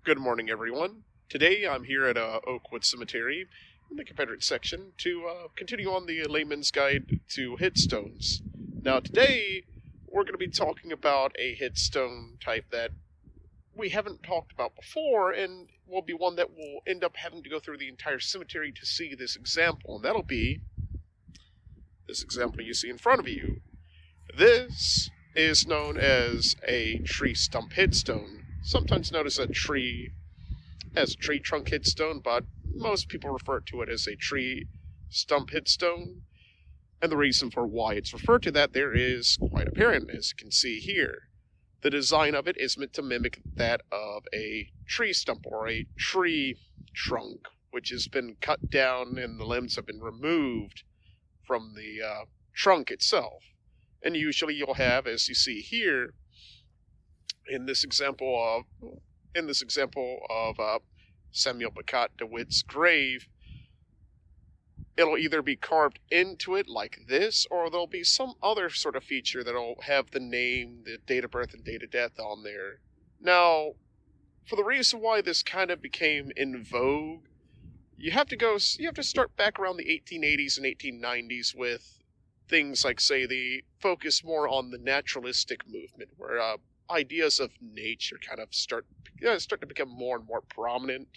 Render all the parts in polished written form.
Good morning, everyone. Today I'm here at Oakwood Cemetery in the Confederate section to continue on the layman's guide to headstones. Now, today we're going to be talking about a headstone type that we haven't talked about before, and will be one that we'll end up having to go through the entire cemetery to see this example, and that'll be this example you see in front of you. This is known as a tree-stump headstone, sometimes known as a tree trunk headstone, but most people refer to it as a tree-stump headstone. And the reason for why it's referred to that there is quite apparent, as you can see here. The design of it is meant to mimic that of a tree stump or a tree trunk, which has been cut down and the limbs have been removed from the trunk itself. And usually you'll have, as you see here, in this example of Samuel Becat DeWitt's grave, it'll either be carved into it like this, or there'll be some other sort of feature that'll have the name, the date of birth, and date of death on there. Now, for the reason why this kind of became in vogue, you have to start back around the 1880s and 1890s with things like, say, the focus more on the naturalistic movement, where ideas of nature kind of start to become more and more prominent.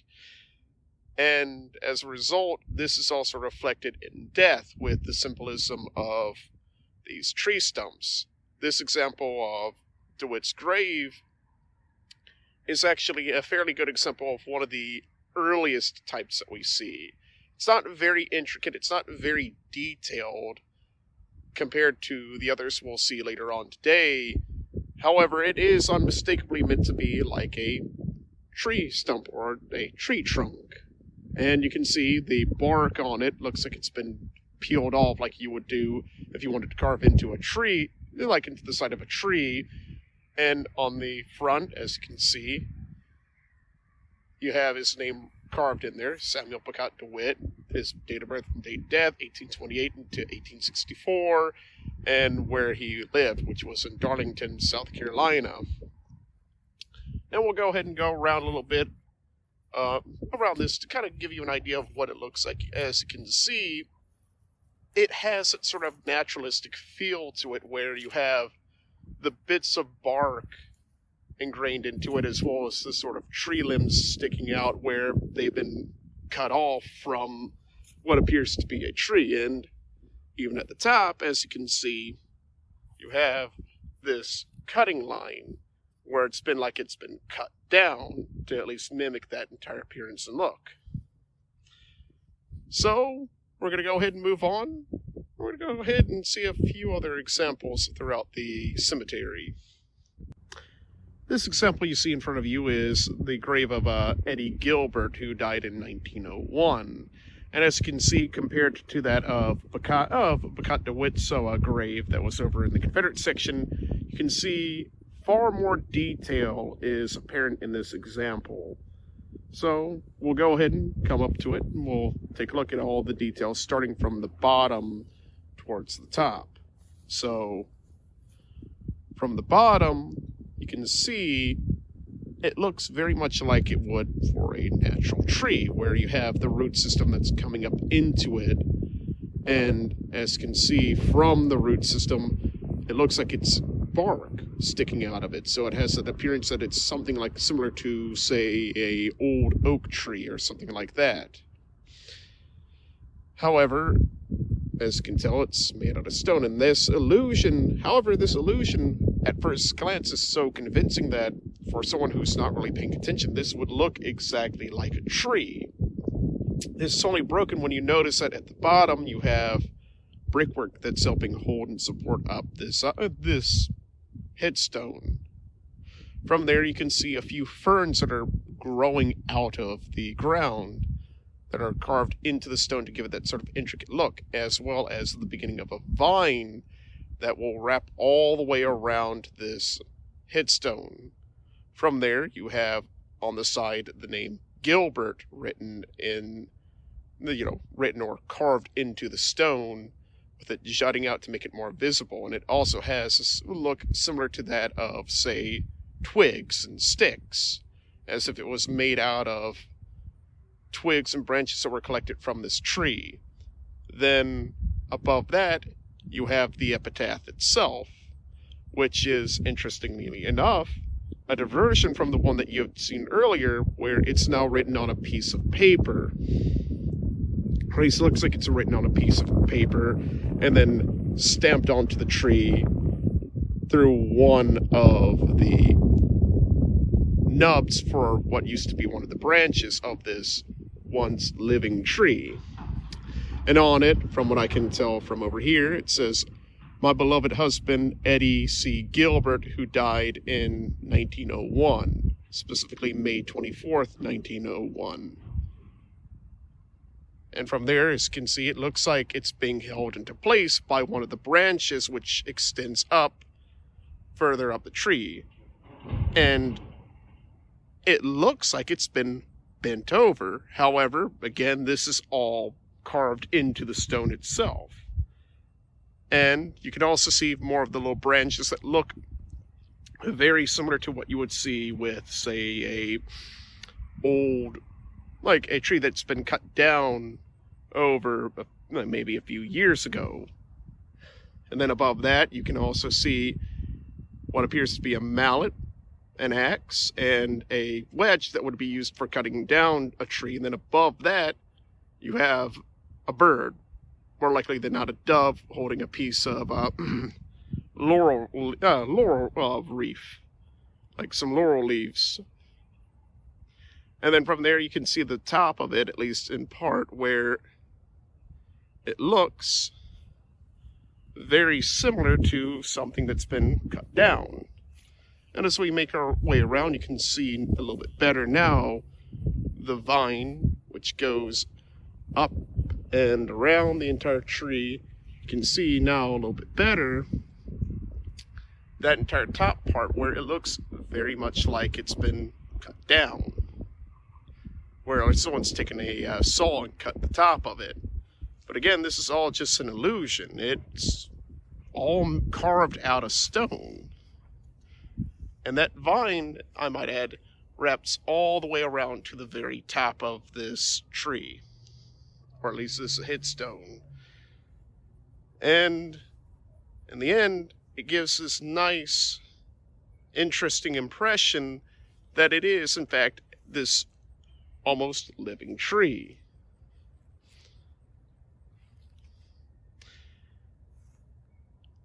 And as a result, this is also reflected in death with the symbolism of these tree stumps. This example of DeWitt's grave is actually a fairly good example of one of the earliest types that we see. It's not very intricate, it's not very detailed compared to the others we'll see later on today. However, it is unmistakably meant to be like a tree stump or a tree trunk. And you can see the bark on it looks like it's been peeled off, like you would do if you wanted to carve into a tree, like into the side of a tree. And on the front, as you can see, you have his name carved in there, Samuel Becat DeWitt, his date of birth and date of death, 1828 to 1864, and where he lived, which was in Darlington, South Carolina. And we'll go ahead and go around a little bit around this to kind of give you an idea of what it looks like. As you can see, it has that sort of naturalistic feel to it, where you have the bits of bark ingrained into it, as well as the sort of tree limbs sticking out where they've been cut off from what appears to be a tree. And even at the top, as you can see, you have this cutting line where it's been cut down to at least mimic that entire appearance and look. So, we're going to go ahead and move on. We're going to go ahead and see a few other examples throughout the cemetery. This example you see in front of you is the grave of Eddie Gilbert, who died in 1901. And as you can see, compared to that of Becat DeWitt's grave that was over in the Confederate section, you can see far more detail is apparent in this example. So we'll go ahead and come up to it, and we'll take a look at all the details, starting from the bottom towards the top. So from the bottom, you can see it looks very much like it would for a natural tree, where you have the root system that's coming up into it. And as you can see from the root system, it looks like it's bark sticking out of it. So it has an appearance that it's something like similar to, say, a old oak tree or something like that. However, as you can tell, it's made out of stone. And this illusion at first glance is so convincing that for someone who's not really paying attention, this would look exactly like a tree. This is only broken when you notice that at the bottom you have brickwork that's helping hold and support up this headstone. From there you can see a few ferns that are growing out of the ground that are carved into the stone to give it that sort of intricate look, as well as the beginning of a vine that will wrap all the way around this headstone. From there you have on the side the name Gilbert written or carved into the stone, with it jutting out to make it more visible. And it also has a look similar to that of, say, twigs and sticks. as if it was made out of twigs and branches that were collected from this tree. Then above that, you have the epitaph itself, which is, interestingly enough, a diversion from the one that you had seen earlier, where it's now written on a piece of paper. Or at least it looks like it's written on a piece of paper and then stamped onto the tree through one of the nubs for what used to be one of the branches of this once living tree. And on it, from what I can tell from over here, it says, "My beloved husband, Eddie C. Gilbert, who died in 1901, specifically May 24th, 1901. And from there, as you can see, it looks like it's being held into place by one of the branches, which extends up, further up the tree. And it looks like it's been bent over. However, again, this is all carved into the stone itself. And you can also see more of the little branches that look very similar to what you would see with, say, like a tree that's been cut down over maybe a few years ago. And then above that, you can also see what appears to be a mallet, an axe, and a wedge that would be used for cutting down a tree. And then above that, you have a bird, more likely than not a dove, holding a piece of laurel wreath, like some laurel leaves. And then from there you can see the top of it, at least in part, where it looks very similar to something that's been cut down. And as we make our way around, you can see a little bit better now the vine, which goes up and around the entire tree. You can see now a little bit better that entire top part where it looks very much like it's been cut down, where someone's taken a saw and cut the top of it. But again, this is all just an illusion. It's all carved out of stone. And that vine, I might add, wraps all the way around to the very top of this tree, or at least this headstone. And in the end, it gives this nice, interesting impression that it is, in fact, this almost living tree.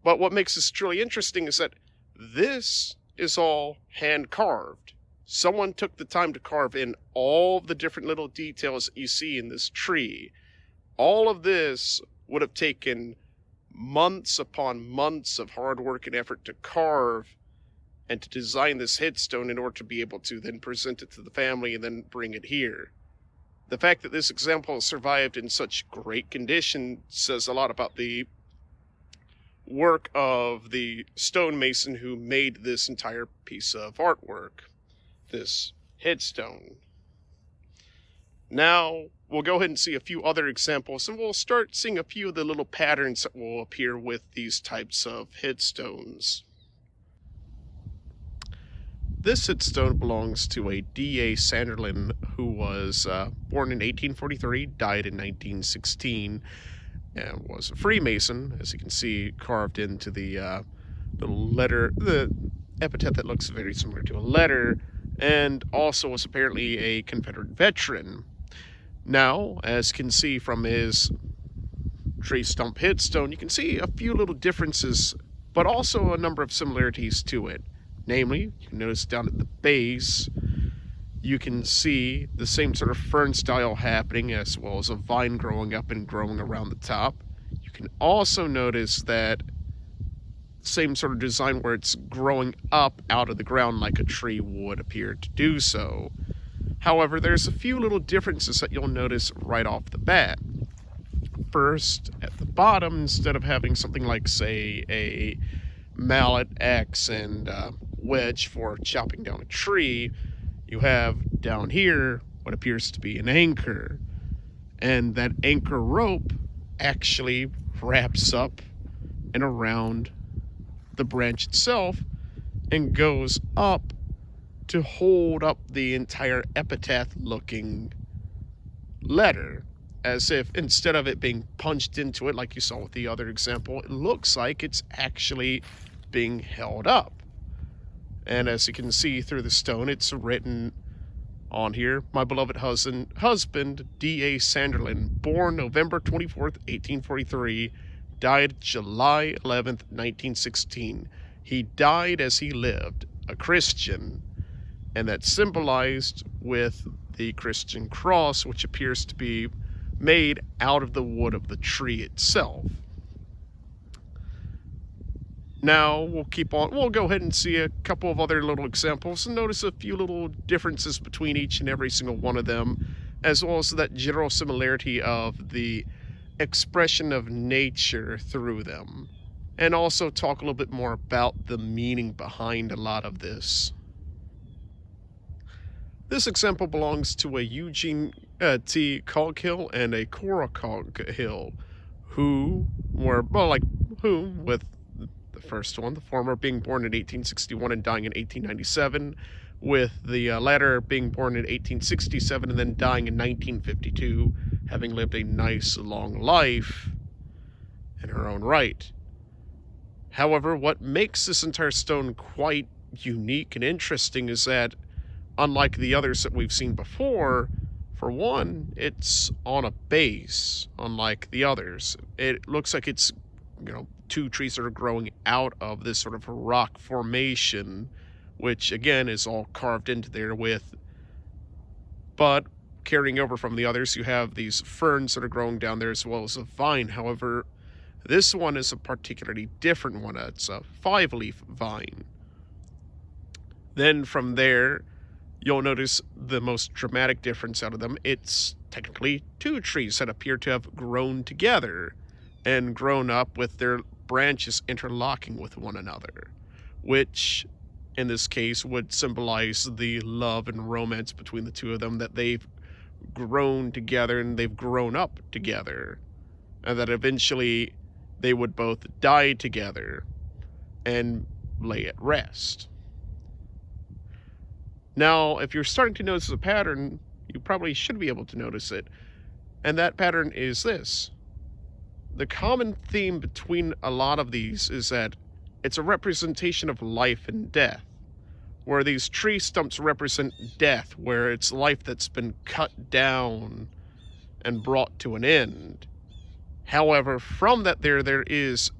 But what makes this truly interesting is that this is all hand carved. Someone took the time to carve in all the different little details that you see in this tree. All of this would have taken months upon months of hard work and effort to carve and to design this headstone in order to be able to then present it to the family and then bring it here. The fact that this example survived in such great condition says a lot about the work of the stonemason who made this entire piece of artwork, this headstone. Now, we'll go ahead and see a few other examples, and we'll start seeing a few of the little patterns that will appear with these types of headstones. This headstone belongs to a D.A. Sanderlin who was born in 1843, died in 1916, and was a Freemason, as you can see carved into the letter, the epitaph that looks very similar to a letter, and also was apparently a Confederate veteran. Now, as you can see from his Tree-Stump Headstone, you can see a few little differences, but also a number of similarities to it. Namely, you can notice down at the base, you can see the same sort of fern style happening, as well as a vine growing up and growing around the top. You can also notice that same sort of design where it's growing up out of the ground like a tree would appear to do so. However, there's a few little differences that you'll notice right off the bat. First, at the bottom, instead of having something like, say, a mallet, axe, and wedge for chopping down a tree, you have down here what appears to be an anchor. And that anchor rope actually wraps up and around the branch itself and goes up to hold up the entire epitaph-looking letter, as if instead of it being punched into it like you saw with the other example, it looks like it's actually being held up. And as you can see through the stone, it's written on here, "My beloved husband D.A. Sanderlin, born November 24th, 1843, died July 11th, 1916. He died as he lived, a Christian," and that's symbolized with the Christian cross, which appears to be made out of the wood of the tree itself. Now, we'll go ahead and see a couple of other little examples and notice a few little differences between each and every single one of them, as well as that general similarity of the expression of nature through them, and also talk a little bit more about the meaning behind a lot of this. This example belongs to a Eugene T. Coghill and a Cora Coghill, who were, with the first one, the former being born in 1861 and dying in 1897, with the latter being born in 1867 and then dying in 1952, having lived a nice long life in her own right. However, what makes this entire stone quite unique and interesting is that, unlike the others that we've seen before, for one, it's on a base, unlike the others. It looks like it's, two trees that are growing out of this sort of rock formation, which again is all carved into there with. But carrying over from the others, you have these ferns that are growing down there as well as a vine. However, this one is a particularly different one. It's a 5-leaf vine. Then from there, you'll notice the most dramatic difference out of them. It's technically 2 trees that appear to have grown together and grown up with their branches interlocking with one another, which in this case would symbolize the love and romance between the two of them, that they've grown together and they've grown up together, and that eventually they would both die together and lay at rest. Now, if you're starting to notice a pattern, you probably should be able to notice it, and that pattern is this. The common theme between a lot of these is that it's a representation of life and death, where these tree stumps represent death, where it's life that's been cut down and brought to an end. However, from that there is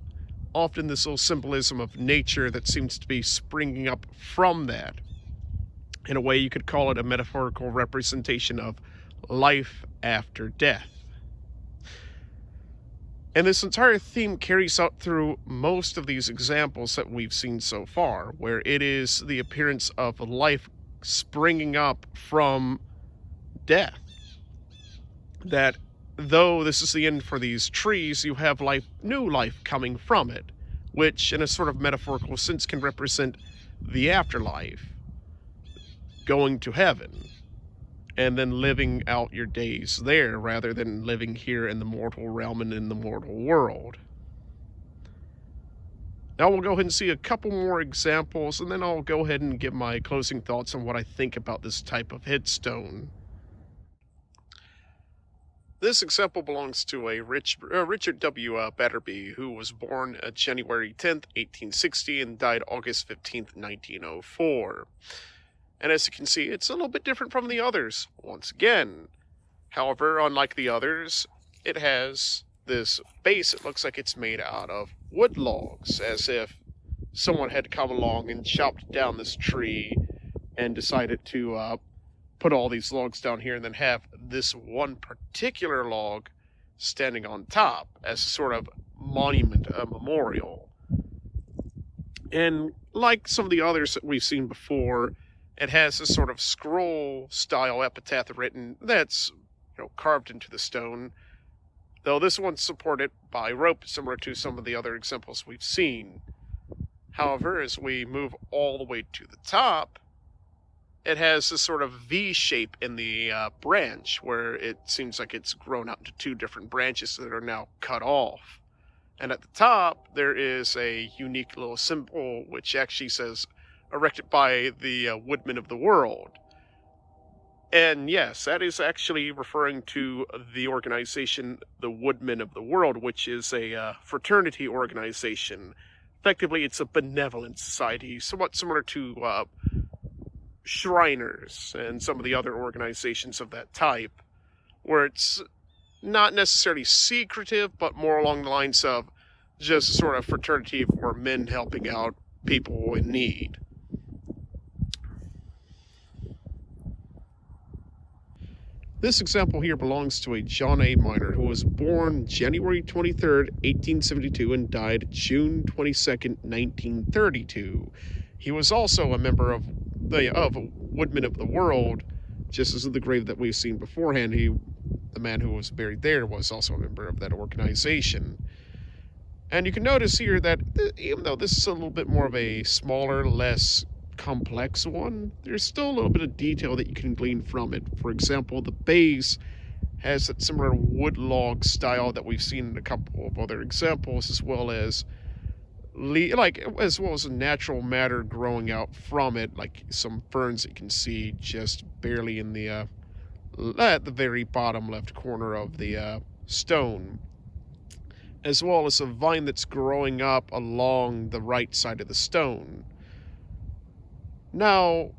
often this little symbolism of nature that seems to be springing up from that. In a way, you could call it a metaphorical representation of life after death. And this entire theme carries out through most of these examples that we've seen so far, where it is the appearance of life springing up from death. That though this is the end for these trees, you have new life coming from it, which in a sort of metaphorical sense can represent the afterlife, going to heaven, and then living out your days there rather than living here in the mortal realm and in the mortal world. Now we'll go ahead and see a couple more examples, and then I'll go ahead and give my closing thoughts on what I think about this type of headstone. This example belongs to a Richard W. Batterby, who was born January 10th, 1860, and died August 15th, 1904. And as you can see, it's a little bit different from the others, once again. However, unlike the others, it has this base. It looks like it's made out of wood logs, as if someone had come along and chopped down this tree and decided to put all these logs down here and then have this one particular log standing on top as a sort of monument, a memorial. And like some of the others that we've seen before, it has this sort of scroll-style epitaph written that's, carved into the stone, though this one's supported by rope, similar to some of the other examples we've seen. However, as we move all the way to the top, it has this sort of V shape in the branch, where it seems like it's grown out into 2 different branches that are now cut off. And at the top, there is a unique little symbol which actually says erected by the Woodmen of the World. And yes, that is actually referring to the organization, the Woodmen of the World, which is a fraternity organization. Effectively, it's a benevolent society, somewhat similar to Shriners and some of the other organizations of that type, where it's not necessarily secretive, but more along the lines of just a sort of fraternity for men helping out people in need. This example here belongs to a John A. Miner who was born January 23rd, 1872 and died June 22nd, 1932. He was also a member of Woodmen of the World, just as in the grave that we've seen beforehand. The man who was buried there was also a member of that organization. And you can notice here that even though this is a little bit more of a smaller, less complex one, there's still a little bit of detail that you can glean from it. For example, the base has that similar wood log style that we've seen in a couple of other examples, as well as natural matter growing out from it, like some ferns that you can see just barely in the at the very bottom left corner of the stone, as well as a vine that's growing up along the right side of the stone. Now,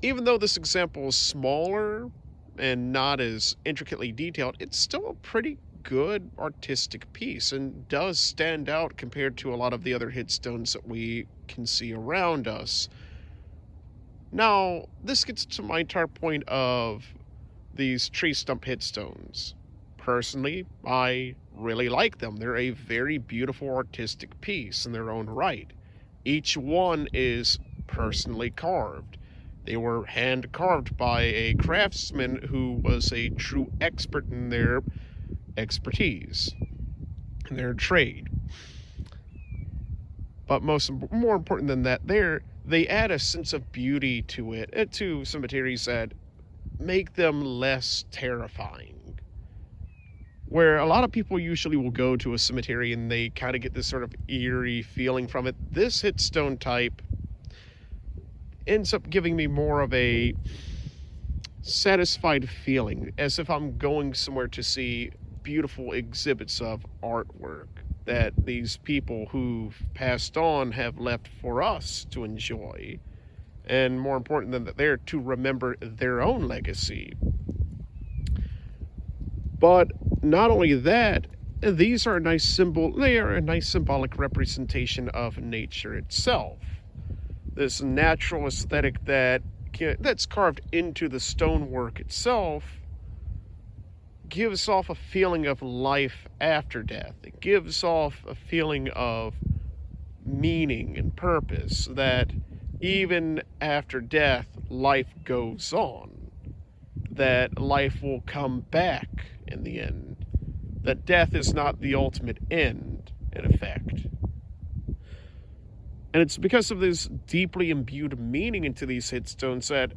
even though this example is smaller and not as intricately detailed, it's still a pretty good artistic piece and does stand out compared to a lot of the other headstones that we can see around us. Now, this gets to my entire point of these Tree-Stump headstones. Personally, I really like them. They're a very beautiful artistic piece in their own right. Each one is personally carved. They were hand carved by a craftsman who was a true expert in their expertise, in their trade. But more important than that, they add a sense of beauty to it, to cemeteries that make them less terrifying. Where a lot of people usually will go to a cemetery and they kind of get this sort of eerie feeling from it, this headstone type ends up giving me more of a satisfied feeling, as if I'm going somewhere to see beautiful exhibits of artwork that these people who've passed on have left for us to enjoy. And more important than that, they're to remember their own legacy. But not only that, these are a nice symbolic representation of nature itself. This natural aesthetic that's carved into the stonework itself gives off a feeling of life after death. It gives off a feeling of meaning and purpose, that even after death, life goes on, that life will come back in the end, that death is not the ultimate end, in effect. And it's because of this deeply imbued meaning into these headstones that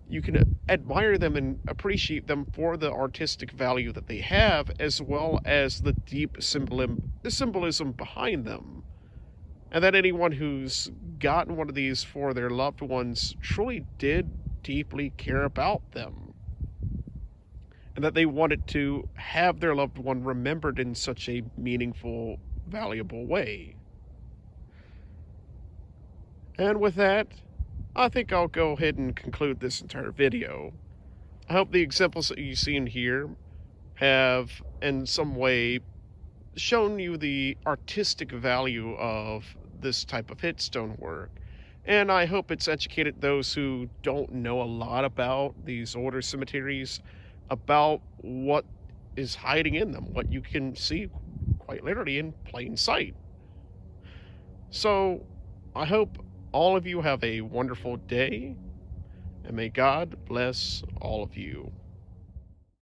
you can admire them and appreciate them for the artistic value that they have, as well as the deep symbolism behind them. And that anyone who's gotten one of these for their loved ones truly did deeply care about them. And that they wanted to have their loved one remembered in such a meaningful, valuable way. And with that, I think I'll go ahead and conclude this entire video. I hope the examples that you've seen here have, in some way, shown you the artistic value of this type of headstone work. And I hope it's educated those who don't know a lot about these older cemeteries about what is hiding in them, what you can see quite literally in plain sight. So, I hope all of you have a wonderful day, and may God bless all of you.